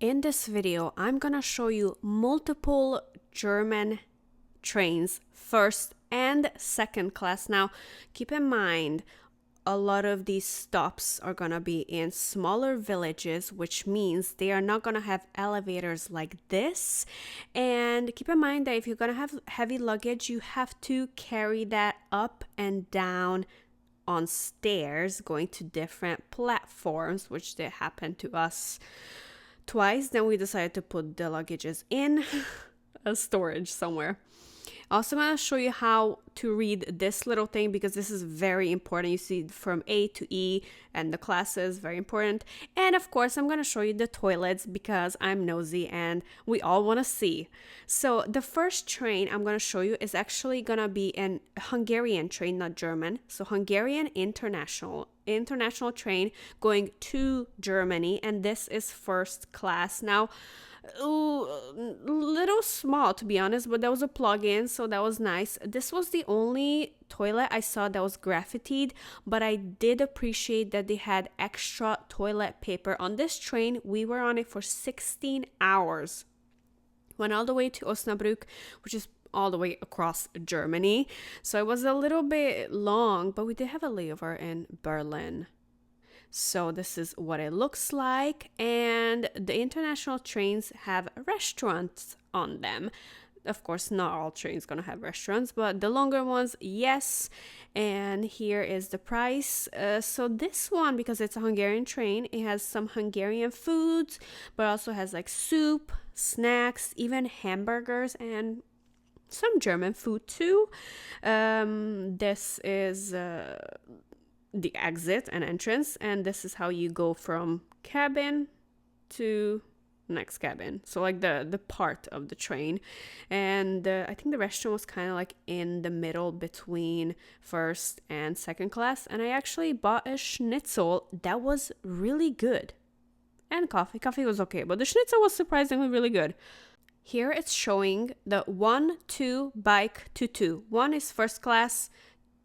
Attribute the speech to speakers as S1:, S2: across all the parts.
S1: In this video, I'm gonna show you multiple German trains, first and second class. Now, keep in mind, a lot of these stops are gonna be in smaller villages, which means they are not gonna have elevators like this. And keep in mind that if you're gonna have heavy luggage, you have to carry that up and down on stairs going to different platforms, which did happen to us twice. Then we decided to put the luggages in a storage somewhere. Also, I'm going to show you how to read this little thing because this is very important. You see from A to E and the classes, very important. And of course, I'm going to show you the toilets because I'm nosy and we all want to see. So the first train I'm going to show you is actually going to be an Hungarian train, not German. So Hungarian international train going to Germany, and this is first class. Now, little small to be honest, but there was a plug-in, so that was nice. This was the only toilet I saw that was graffitied, but I did appreciate that they had extra toilet paper. On this train, we were on it for 16 hours. Went all the way to Osnabrück, which is all the way across Germany. So it was a little bit long, but we did have a layover in Berlin. So this is what it looks like, and the international trains have restaurants on them. Of course, not all trains gonna have restaurants, but the longer ones, yes. And here is the price. So this one, because it's a Hungarian train, it has some Hungarian foods, but also has like soup, snacks, even hamburgers, and some German food too. This is the exit and entrance, and this is how you go from cabin to next cabin, so like the part of the train. And I think the restaurant was kind of like in the middle between first and second class, and I actually bought a schnitzel that was really good, and coffee was okay, but the schnitzel was surprisingly really good. Here it's showing the 1-2 bike to 2. 1 is first class,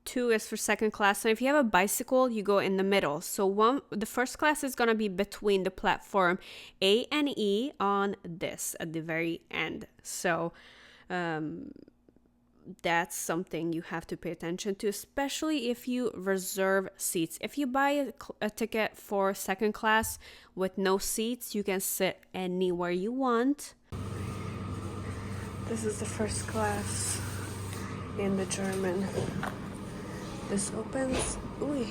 S1: 2 is for second class. So if you have a bicycle, you go in the middle. So the first class is gonna be between the platform A and E on this at the very end. So that's something you have to pay attention to, especially if you reserve seats. If you buy a ticket for second class with no seats, you can sit anywhere you want. This is the first class in the German. This opens. Ooh,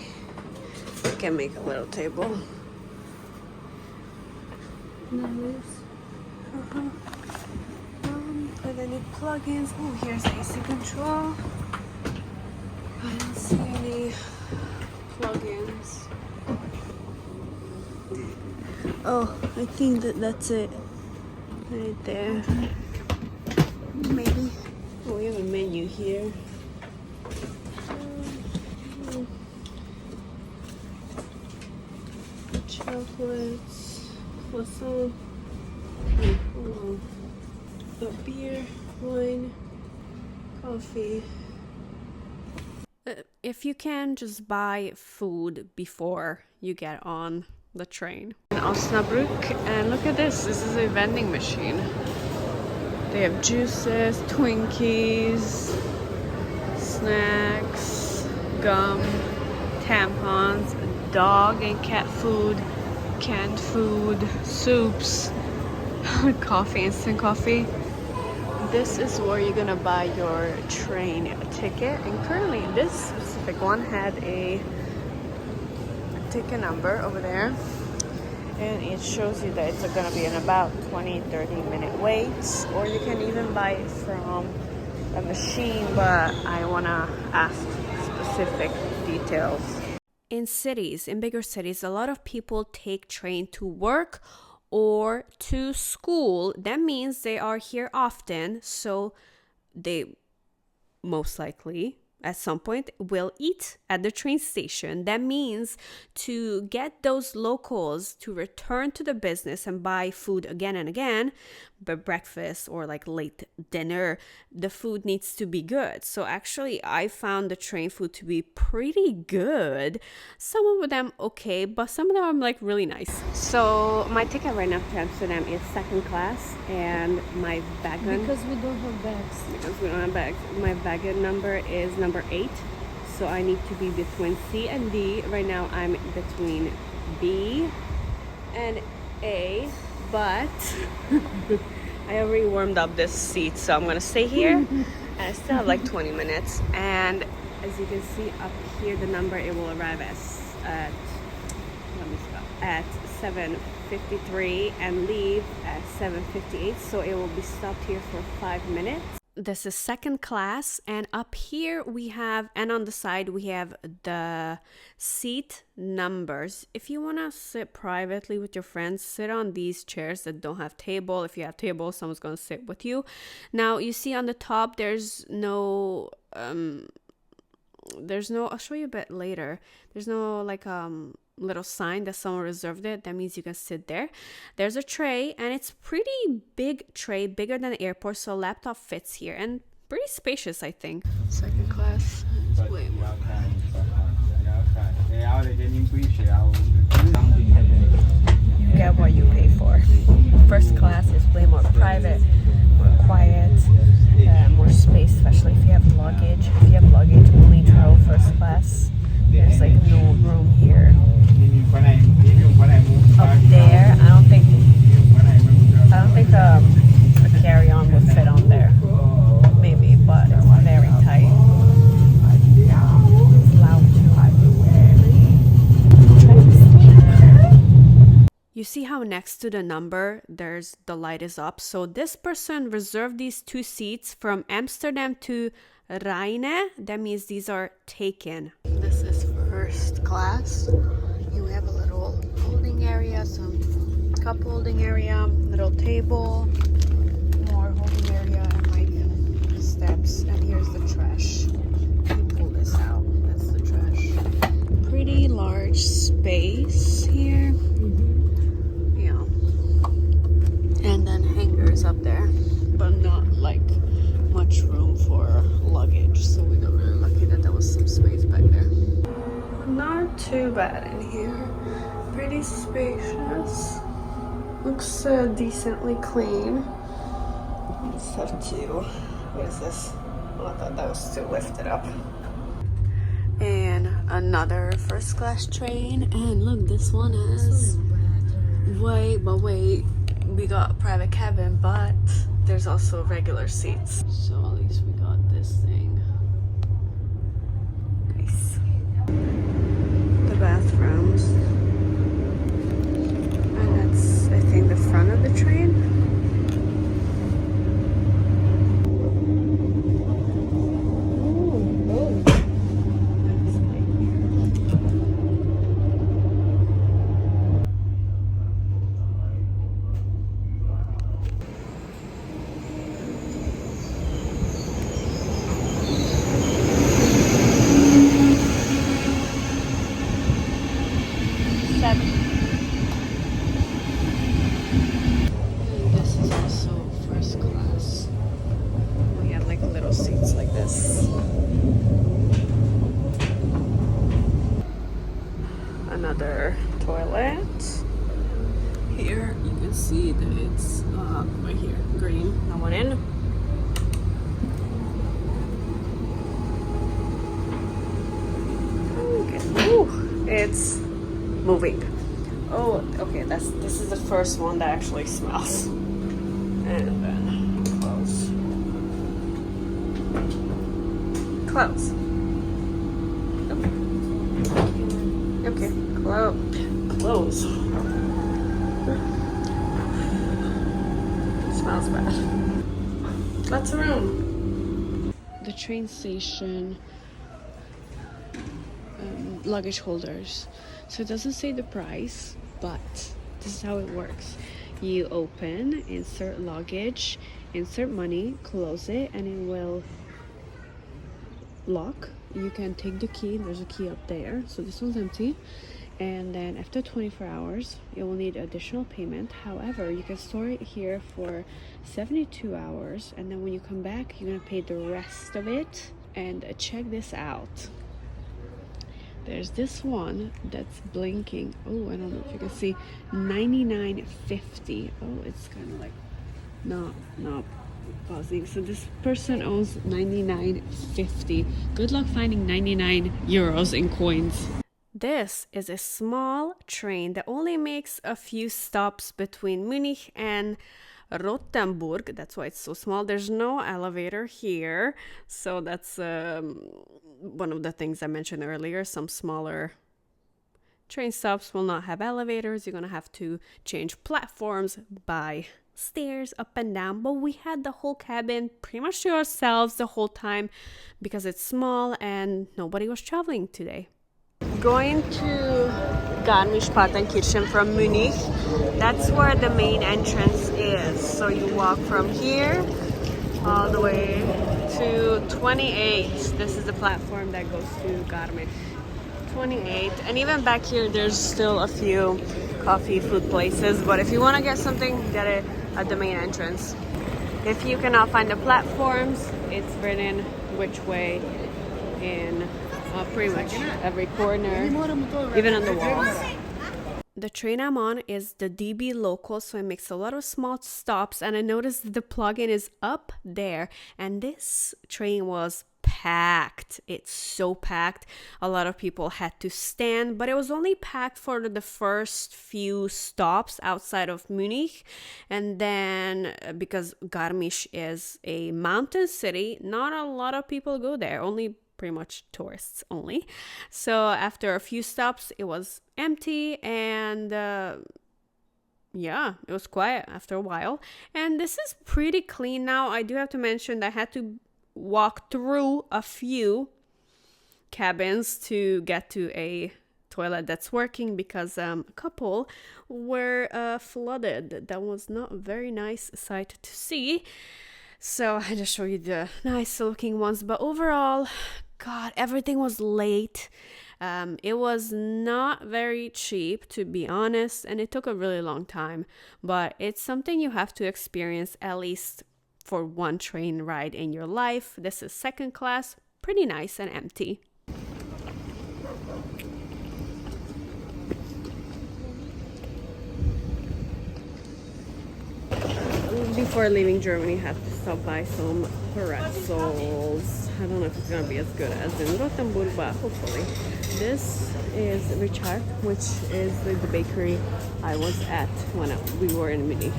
S1: I can make a little table. Nice. And then it plugins. Oh, here's AC control. I don't see any plugins. Oh, I think that's it. Right there. Maybe. Oh, we have a menu here. Chocolates, croissant, beer, wine, coffee. If you can, just buy food before you get on the train. In Osnabrück, and look at this. This is a vending machine. They have juices, Twinkies, snacks, gum, tampons, dog and cat food, canned food, soups, coffee, instant coffee. This is where you're gonna buy your train ticket, and currently this specific one had a ticket number over there, and it shows you that it's gonna be in about 20-30 minute waits, or you can even buy it from a machine, but I wanna ask specific details. In cities, in bigger cities, a lot of people take train to work or to school. That means they are here often, so they most likely at some point will eat at the train station. That means to get those locals to return to the business and buy food again and again, but breakfast or like late dinner, the food needs to be good. So actually I found the train food to be pretty good. Some of them okay, but some of them are like really nice. So my ticket right now to Amsterdam is second class, and my wagon,
S2: Because we don't have bags.
S1: because we don't have bags, my wagon number is number 8, so I need to be between C and D. Right now I'm between B and A, but I already warmed up this seat, so I'm gonna stay here. And I still have like 20 minutes, and as you can see up here, the number, it will arrive at let me stop, at 7:53 and leave at 7:58, so it will be stopped here for 5 minutes. This is second class, and up here we have, and on the side we have the seat numbers. If you want to sit privately with your friends, sit on these chairs that don't have table. If you have table, someone's going to sit with you. Now you see on the top there's no I'll show you a bit later, there's no like little sign that someone reserved it. That means you can sit there. There's a tray, and it's pretty big tray, bigger than the airport, so laptop fits here, and pretty spacious, I think. Second class is way more. You get what you pay for. First class is way more private, more quiet, more space, especially if you have luggage. If you have luggage, only travel first class. There's like no room here. Up there, I don't think a carry-on would fit on there. Maybe, but it's very tight. Loud. You see how next to the number, there's the light is up. So this person reserved these 2 seats from Amsterdam to Rheine. That means these are taken. This is first class. You have a little holding area, some cup holding area, little table, more holding area, and like steps. And here's the trash. You pull this out. That's the trash. Pretty large space here. Yeah. And then hangers up there, but not like much room for luggage, so we got really lucky that there was some space back there. Not too bad in here. Pretty spacious. Looks decently clean. Let's have to. What is this? Oh, I thought that was too lifted up. And another first class train. And look, this one has. Wait, we got a private cabin, but there's also regular seats. So at least we got this thing. Nice. The bathrooms. And that's, I think, the front of the train. This is also first class. We have like little seats like this. Another toilet. Here you can see that it's right here, green. No one in. Okay. Ooh, it's moving. Oh, okay, this is the first one that actually smells. And then close. Close. Okay, close. Smells bad. Lots of room. The train station, luggage holders. So it doesn't say the price, but this is how it works. You open, insert luggage, insert money, close it, and it will lock. You can take the key. There's a key up there. So this one's empty. And then after 24 hours, you will need additional payment. However, you can store it here for 72 hours. And then when you come back, you're gonna pay the rest of it. And check this out. There's this one that's blinking. Oh, I don't know if you can see. $99.50. Oh, it's kind of like not pausing. So this person owns $99.50. Good luck finding 99 euros in coins. This is a small train that only makes a few stops between Munich and Rothenburg. That's why it's so small. There's no elevator here. So that's one of the things I mentioned earlier. Some smaller train stops will not have elevators. You're going to have to change platforms by stairs up and down. But we had the whole cabin pretty much to ourselves the whole time because it's small and nobody was traveling today. Going to Garmisch-Partenkirchen from Munich, that's where the main entrance is. So you walk from here all the way to 28. This is the platform that goes to Garmisch. 28. And even back here, there's still a few coffee, food places. But if you want to get something, get it at the main entrance. If you cannot find the platforms, it's written which way in pretty much every corner, even on the walls. The train I'm on is the DB local, so it makes a lot of small stops, and I noticed the plug-in is up there, and this train was packed. It's so packed. A lot of people had to stand, but it was only packed for the first few stops outside of Munich. And then because Garmisch is a mountain city, not a lot of people go there, only pretty much tourists only. So after a few stops, it was empty, and yeah, it was quiet after a while. And this is pretty clean now. I do have to mention that I had to walk through a few cabins to get to a toilet that's working because a couple were flooded. That was not a very nice sight to see. So I just show you the nice looking ones, but overall, God, everything was late. It was not very cheap, to be honest, and it took a really long time, but it's something you have to experience at least for one train ride in your life. This is second class, pretty nice and empty. Before leaving Germany, I have to stop by some pretzels. I don't know if it's gonna be as good as in Rothenburg, but hopefully. This is Richard, which is the bakery I was at when we were in Munich.